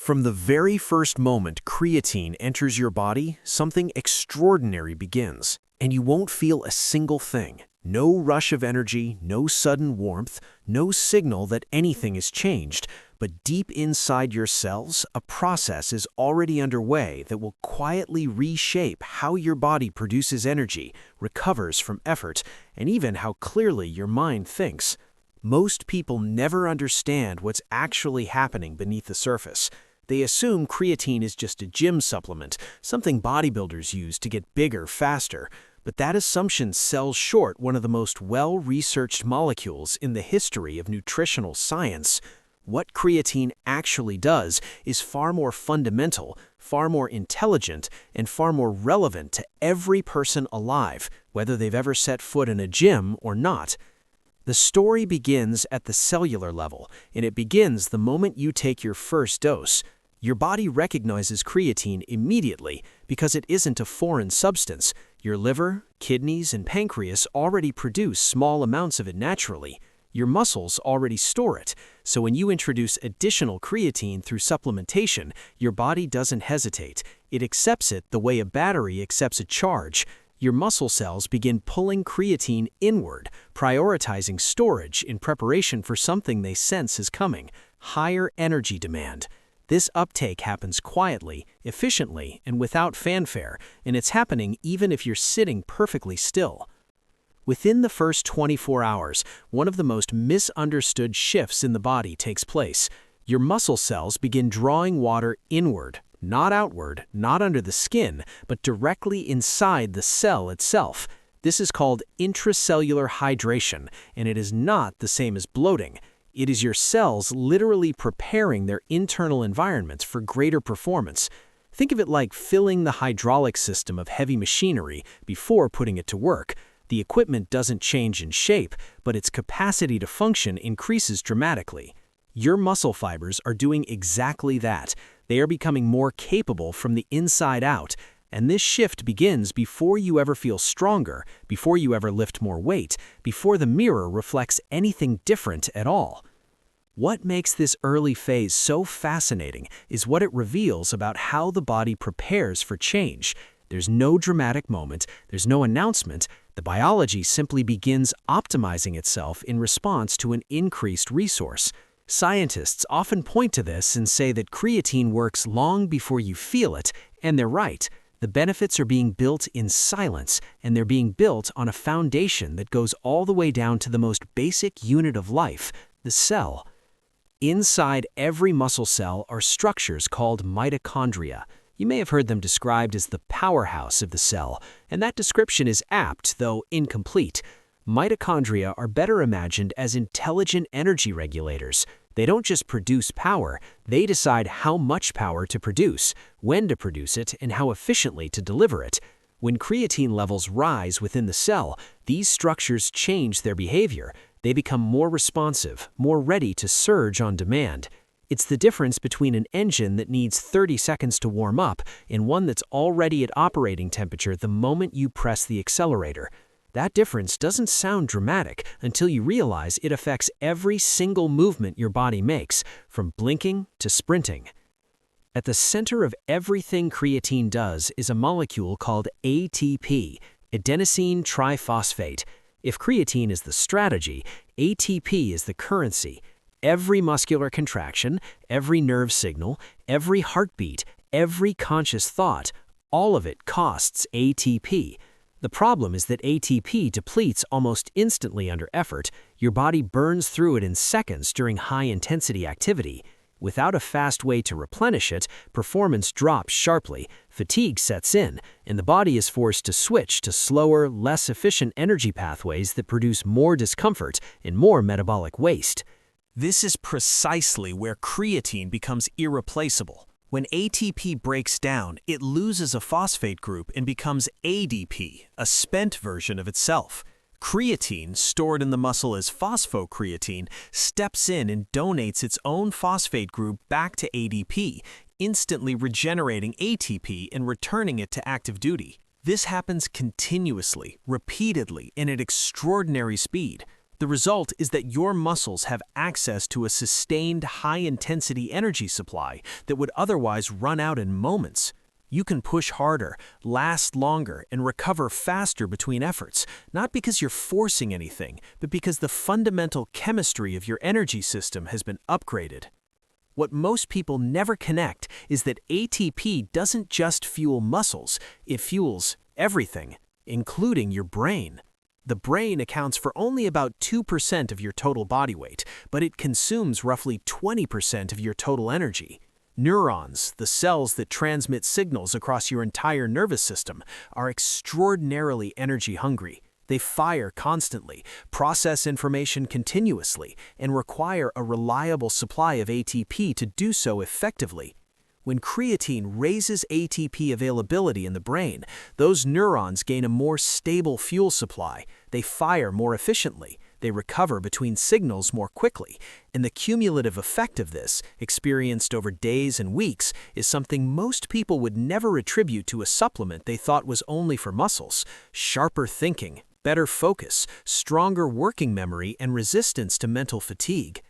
From the very first moment creatine enters your body, something extraordinary begins, and you won't feel a single thing. No rush of energy, no sudden warmth, no signal that anything has changed, but deep inside your cells, a process is already underway that will quietly reshape how your body produces energy, recovers from effort, and even how clearly your mind thinks. Most people never understand what's actually happening beneath the surface. They assume creatine is just a gym supplement, something bodybuilders use to get bigger faster. But that assumption sells short one of the most well-researched molecules in the history of nutritional science. What creatine actually does is far more fundamental, far more intelligent, and far more relevant to every person alive, whether they've ever set foot in a gym or not. The story begins at the cellular level, and it begins the moment you take your first dose. Your body recognizes creatine immediately because it isn't a foreign substance. Your liver, kidneys, and pancreas already produce small amounts of it naturally. Your muscles already store it, so when you introduce additional creatine through supplementation, your body doesn't hesitate. It accepts it the way a battery accepts a charge. Your muscle cells begin pulling creatine inward, prioritizing storage in preparation for something they sense is coming: higher energy demand. This uptake happens quietly, efficiently, and without fanfare, and it's happening even if you're sitting perfectly still. Within the first 24 hours, one of the most misunderstood shifts in the body takes place. Your muscle cells begin drawing water inward, not outward, not under the skin, but directly inside the cell itself. This is called intracellular hydration, and it is not the same as bloating. It is your cells literally preparing their internal environments for greater performance. Think of it like filling the hydraulic system of heavy machinery before putting it to work. The equipment doesn't change in shape, but its capacity to function increases dramatically. Your muscle fibers are doing exactly that. They are becoming more capable from the inside out, and this shift begins before you ever feel stronger, before you ever lift more weight, before the mirror reflects anything different at all. What makes this early phase so fascinating is what it reveals about how the body prepares for change. There's no dramatic moment, there's no announcement. The biology simply begins optimizing itself in response to an increased resource. Scientists often point to this and say that creatine works long before you feel it, and they're right. The benefits are being built in silence, and they're being built on a foundation that goes all the way down to the most basic unit of life, the cell. Inside every muscle cell are structures called mitochondria. You may have heard them described as the powerhouse of the cell, and that description is apt, though incomplete. Mitochondria are better imagined as intelligent energy regulators. They don't just produce power, they decide how much power to produce, when to produce it, and how efficiently to deliver it. When creatine levels rise within the cell, these structures change their behavior. They become more responsive, more ready to surge on demand. It's the difference between an engine that needs 30 seconds to warm up and one that's already at operating temperature the moment you press the accelerator. That difference doesn't sound dramatic until you realize it affects every single movement your body makes, from blinking to sprinting. At the center of everything creatine does is a molecule called ATP, adenosine triphosphate. If creatine is the strategy, ATP is the currency. Every muscular contraction, every nerve signal, every heartbeat, every conscious thought, all of it costs ATP. The problem is that ATP depletes almost instantly under effort. Your body burns through it in seconds during high-intensity activity. Without a fast way to replenish it, performance drops sharply, fatigue sets in, and the body is forced to switch to slower, less efficient energy pathways that produce more discomfort and more metabolic waste. This is precisely where creatine becomes irreplaceable. When ATP breaks down, it loses a phosphate group and becomes ADP, a spent version of itself. Creatine, stored in the muscle as phosphocreatine, steps in and donates its own phosphate group back to ADP, instantly regenerating ATP and returning it to active duty. This happens continuously, repeatedly, and at extraordinary speed. The result is that your muscles have access to a sustained high-intensity energy supply that would otherwise run out in moments. You can push harder, last longer, and recover faster between efforts, not because you're forcing anything, but because the fundamental chemistry of your energy system has been upgraded. What most people never connect is that ATP doesn't just fuel muscles, it fuels everything, including your brain. The brain accounts for only about 2% of your total body weight, but it consumes roughly 20% of your total energy. Neurons, the cells that transmit signals across your entire nervous system, are extraordinarily energy-hungry. They fire constantly, process information continuously, and require a reliable supply of ATP to do so effectively. When creatine raises ATP availability in the brain, those neurons gain a more stable fuel supply, they fire more efficiently, they recover between signals more quickly, and the cumulative effect of this, experienced over days and weeks, is something most people would never attribute to a supplement they thought was only for muscles: sharper thinking, better focus, stronger working memory, and resistance to mental fatigue.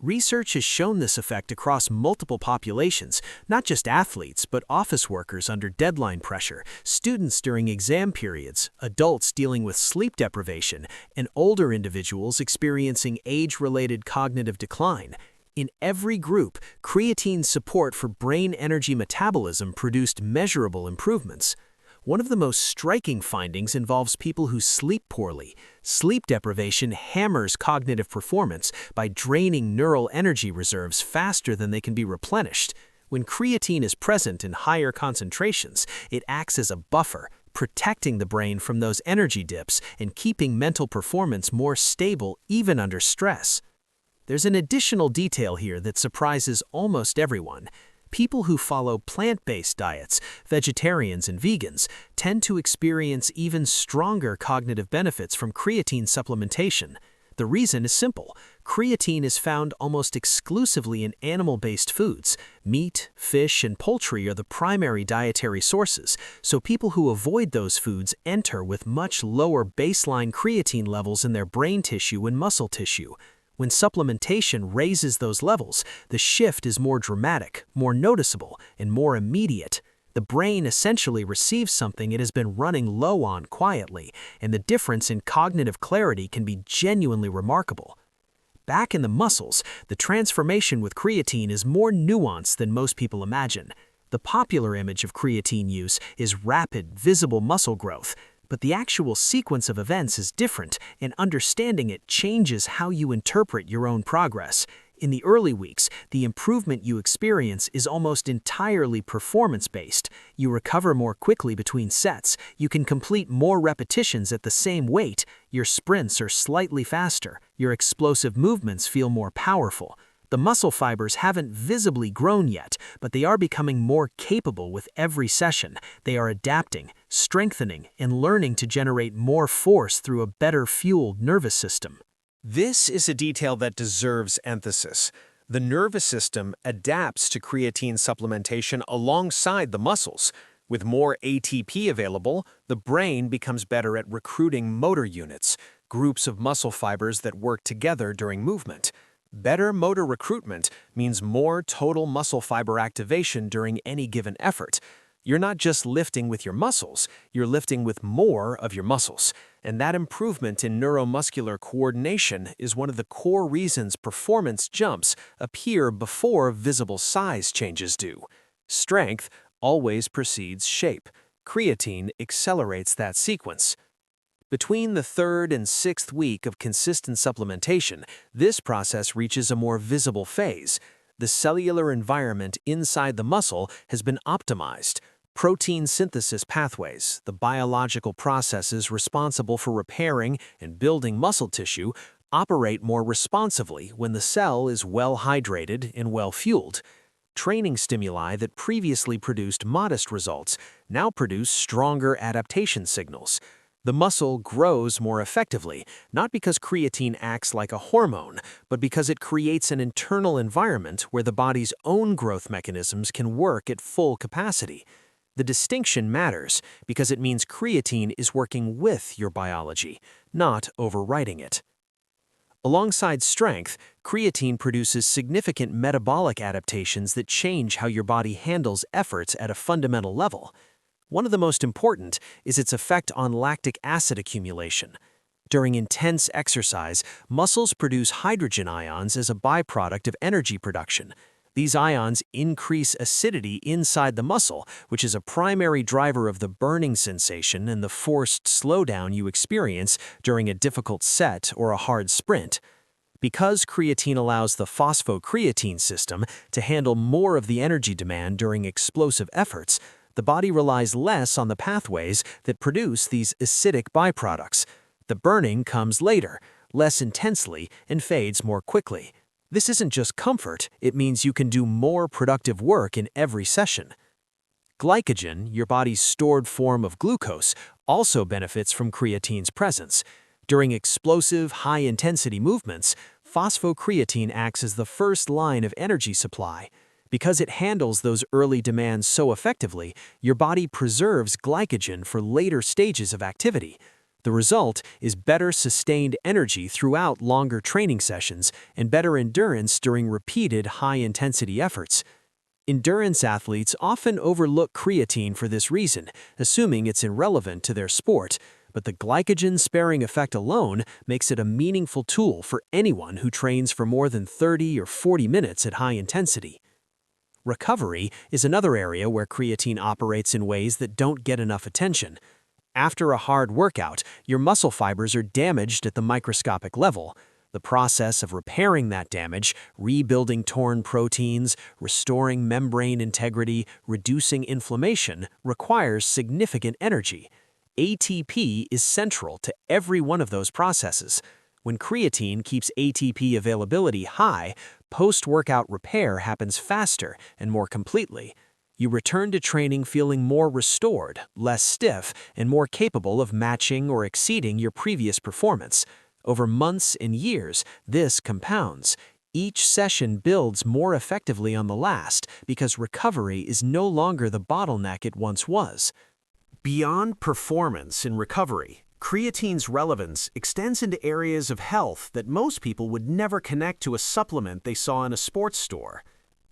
Research has shown this effect across multiple populations, not just athletes, but office workers under deadline pressure, students during exam periods, adults dealing with sleep deprivation, and older individuals experiencing age-related cognitive decline. In every group, creatine's support for brain energy metabolism produced measurable improvements. One of the most striking findings involves people who sleep poorly. Sleep deprivation hammers cognitive performance by draining neural energy reserves faster than they can be replenished. When creatine is present in higher concentrations, it acts as a buffer, protecting the brain from those energy dips and keeping mental performance more stable even under stress. There's an additional detail here that surprises almost everyone. People who follow plant-based diets, vegetarians and vegans, tend to experience even stronger cognitive benefits from creatine supplementation. The reason is simple. Creatine is found almost exclusively in animal-based foods. Meat, fish, and poultry are the primary dietary sources, so people who avoid those foods enter with much lower baseline creatine levels in their brain tissue and muscle tissue. When supplementation raises those levels, the shift is more dramatic, more noticeable, and more immediate. The brain essentially receives something it has been running low on quietly, and the difference in cognitive clarity can be genuinely remarkable. Back in the muscles, the transformation with creatine is more nuanced than most people imagine. The popular image of creatine use is rapid, visible muscle growth. But the actual sequence of events is different, and understanding it changes how you interpret your own progress. In the early weeks, the improvement you experience is almost entirely performance-based. You recover more quickly between sets, you can complete more repetitions at the same weight, your sprints are slightly faster, your explosive movements feel more powerful. The muscle fibers haven't visibly grown yet, but they are becoming more capable with every session. They are adapting, strengthening, and learning to generate more force through a better fueled nervous system. This is a detail that deserves emphasis. The nervous system adapts to creatine supplementation alongside the muscles. With more ATP available, the brain becomes better at recruiting motor units, groups of muscle fibers that work together during movement. Better motor recruitment means more total muscle fiber activation during any given effort. You're not just lifting with your muscles, you're lifting with more of your muscles. And that improvement in neuromuscular coordination is one of the core reasons performance jumps appear before visible size changes do. Strength always precedes shape. Creatine accelerates that sequence. Between the third and sixth week of consistent supplementation, this process reaches a more visible phase. The cellular environment inside the muscle has been optimized. Protein synthesis pathways, the biological processes responsible for repairing and building muscle tissue, operate more responsively when the cell is well hydrated and well fueled. Training stimuli that previously produced modest results now produce stronger adaptation signals. The muscle grows more effectively, not because creatine acts like a hormone, but because it creates an internal environment where the body's own growth mechanisms can work at full capacity. The distinction matters because it means creatine is working with your biology, not overriding it. Alongside strength, creatine produces significant metabolic adaptations that change how your body handles efforts at a fundamental level. One of the most important is its effect on lactic acid accumulation. During intense exercise, muscles produce hydrogen ions as a byproduct of energy production. These ions increase acidity inside the muscle, which is a primary driver of the burning sensation and the forced slowdown you experience during a difficult set or a hard sprint. Because creatine allows the phosphocreatine system to handle more of the energy demand during explosive efforts, the body relies less on the pathways that produce these acidic byproducts. The burning comes later, less intensely, and fades more quickly. This isn't just comfort, it means you can do more productive work in every session. Glycogen, your body's stored form of glucose, also benefits from creatine's presence. During explosive, high-intensity movements, phosphocreatine acts as the first line of energy supply. Because it handles those early demands so effectively, your body preserves glycogen for later stages of activity. The result is better sustained energy throughout longer training sessions and better endurance during repeated high-intensity efforts. Endurance athletes often overlook creatine for this reason, assuming it's irrelevant to their sport, but the glycogen-sparing effect alone makes it a meaningful tool for anyone who trains for more than 30 or 40 minutes at high intensity. Recovery is another area where creatine operates in ways that don't get enough attention. After a hard workout, your muscle fibers are damaged at the microscopic level. The process of repairing that damage, rebuilding torn proteins, restoring membrane integrity, reducing inflammation, requires significant energy. ATP is central to every one of those processes. When creatine keeps ATP availability high, post-workout repair happens faster and more completely. You return to training feeling more restored, less stiff, and more capable of matching or exceeding your previous performance. Over months and years, this compounds. Each session builds more effectively on the last because recovery is no longer the bottleneck it once was. Beyond performance and recovery, creatine's relevance extends into areas of health that most people would never connect to a supplement they saw in a sports store.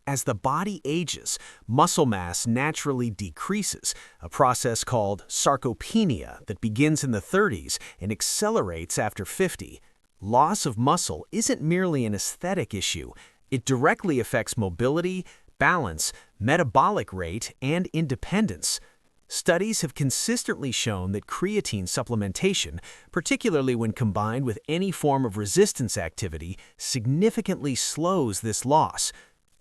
As the body ages, muscle mass naturally decreases, a process called sarcopenia that begins in the 30s and accelerates after 50. Loss of muscle isn't merely an aesthetic issue. It directly affects mobility, balance, metabolic rate, and independence. Studies have consistently shown that creatine supplementation, particularly when combined with any form of resistance activity, significantly slows this loss.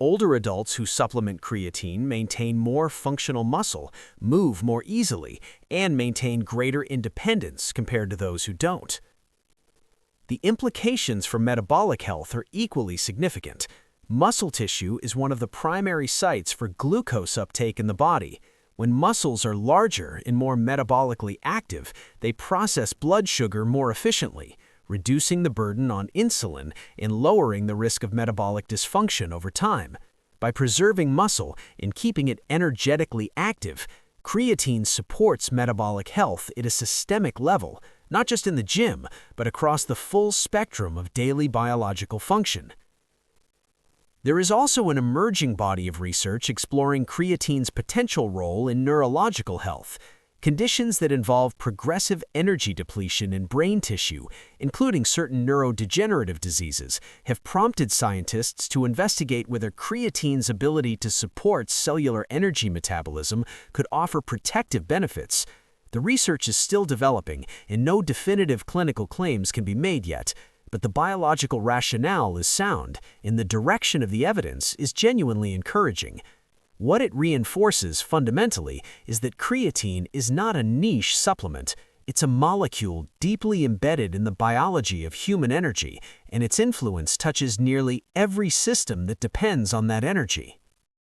Older adults who supplement creatine maintain more functional muscle, move more easily, and maintain greater independence compared to those who don't. The implications for metabolic health are equally significant. Muscle tissue is one of the primary sites for glucose uptake in the body. When muscles are larger and more metabolically active, they process blood sugar more efficiently, reducing the burden on insulin and lowering the risk of metabolic dysfunction over time. By preserving muscle and keeping it energetically active, creatine supports metabolic health at a systemic level, not just in the gym, but across the full spectrum of daily biological function. There is also an emerging body of research exploring creatine's potential role in neurological health. Conditions that involve progressive energy depletion in brain tissue, including certain neurodegenerative diseases, have prompted scientists to investigate whether creatine's ability to support cellular energy metabolism could offer protective benefits. The research is still developing, and no definitive clinical claims can be made yet, but the biological rationale is sound, and the direction of the evidence is genuinely encouraging. What it reinforces fundamentally is that creatine is not a niche supplement. It's a molecule deeply embedded in the biology of human energy, and its influence touches nearly every system that depends on that energy.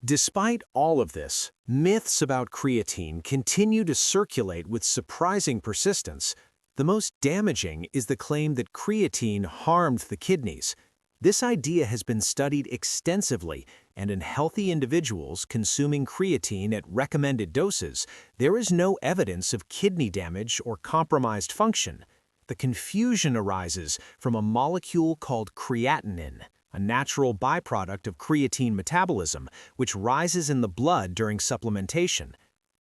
Despite all of this, myths about creatine continue to circulate with surprising persistence. The most damaging is the claim that creatine harmed the kidneys. This idea has been studied extensively, and in healthy individuals consuming creatine at recommended doses, there is no evidence of kidney damage or compromised function. The confusion arises from a molecule called creatinine, a natural byproduct of creatine metabolism, which rises in the blood during supplementation.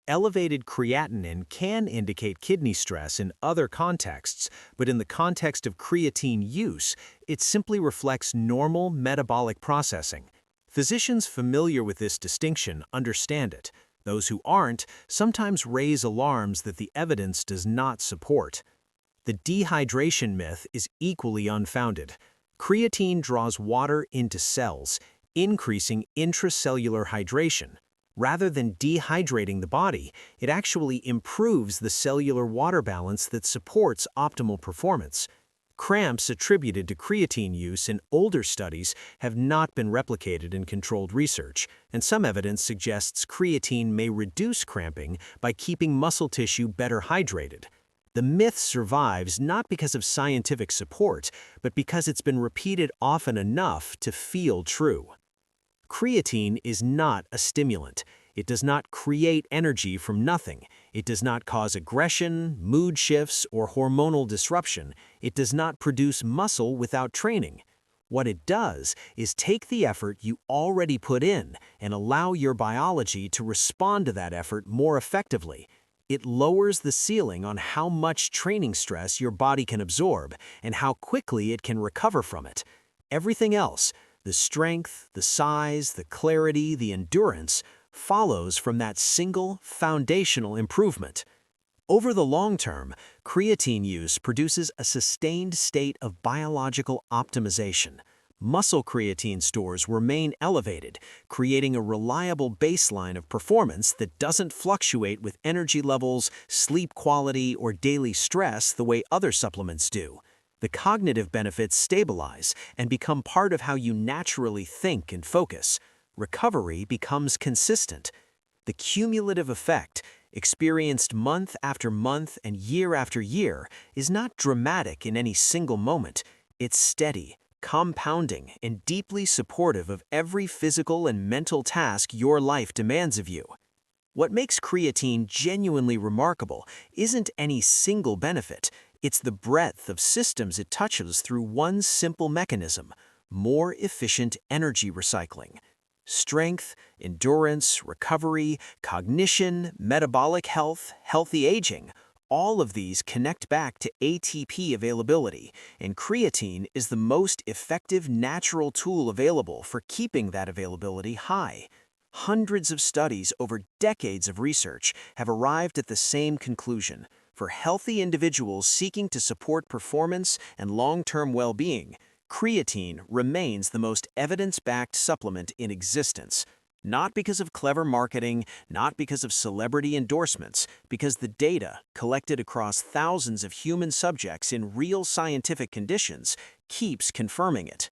Elevated creatinine can indicate kidney stress in other contexts, but in the context of creatine use, it simply reflects normal metabolic processing. Physicians familiar with this distinction understand it. Those who aren't sometimes raise alarms that the evidence does not support. The dehydration myth is equally unfounded. Creatine draws water into cells, increasing intracellular hydration. Rather than dehydrating the body, it actually improves the cellular water balance that supports optimal performance. Cramps attributed to creatine use in older studies have not been replicated in controlled research, and some evidence suggests creatine may reduce cramping by keeping muscle tissue better hydrated. The myth survives not because of scientific support, but because it's been repeated often enough to feel true. Creatine is not a stimulant. It does not create energy from nothing. It does not cause aggression, mood shifts, or hormonal disruption. It does not produce muscle without training. What it does is take the effort you already put in and allow your biology to respond to that effort more effectively. It lowers the ceiling on how much training stress your body can absorb and how quickly it can recover from it. Everything else, the strength, the size, the clarity, the endurance, follows from that single foundational improvement. Over the long term, creatine use produces a sustained state of biological optimization. Muscle creatine stores remain elevated, creating a reliable baseline of performance that doesn't fluctuate with energy levels, sleep quality, or daily stress the way other supplements do. The cognitive benefits stabilize and become part of how you naturally think and focus. Recovery becomes consistent. The cumulative effect, experienced month after month and year after year, is not dramatic in any single moment. It's steady, compounding, and deeply supportive of every physical and mental task your life demands of you. What makes creatine genuinely remarkable isn't any single benefit, it's the breadth of systems it touches through one simple mechanism: more efficient energy recycling. Strength, endurance, recovery, cognition, metabolic health, healthy aging, all of these connect back to ATP availability, and creatine is the most effective natural tool available for keeping that availability high. Hundreds of studies over decades of research have arrived at the same conclusion. For healthy individuals seeking to support performance and long-term well-being, creatine remains the most evidence-backed supplement in existence. Not because of clever marketing, not because of celebrity endorsements, because the data, collected across thousands of human subjects in real scientific conditions, keeps confirming it.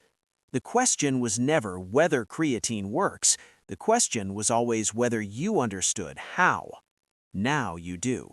The question was never whether creatine works. The question was always whether you understood how. Now you do.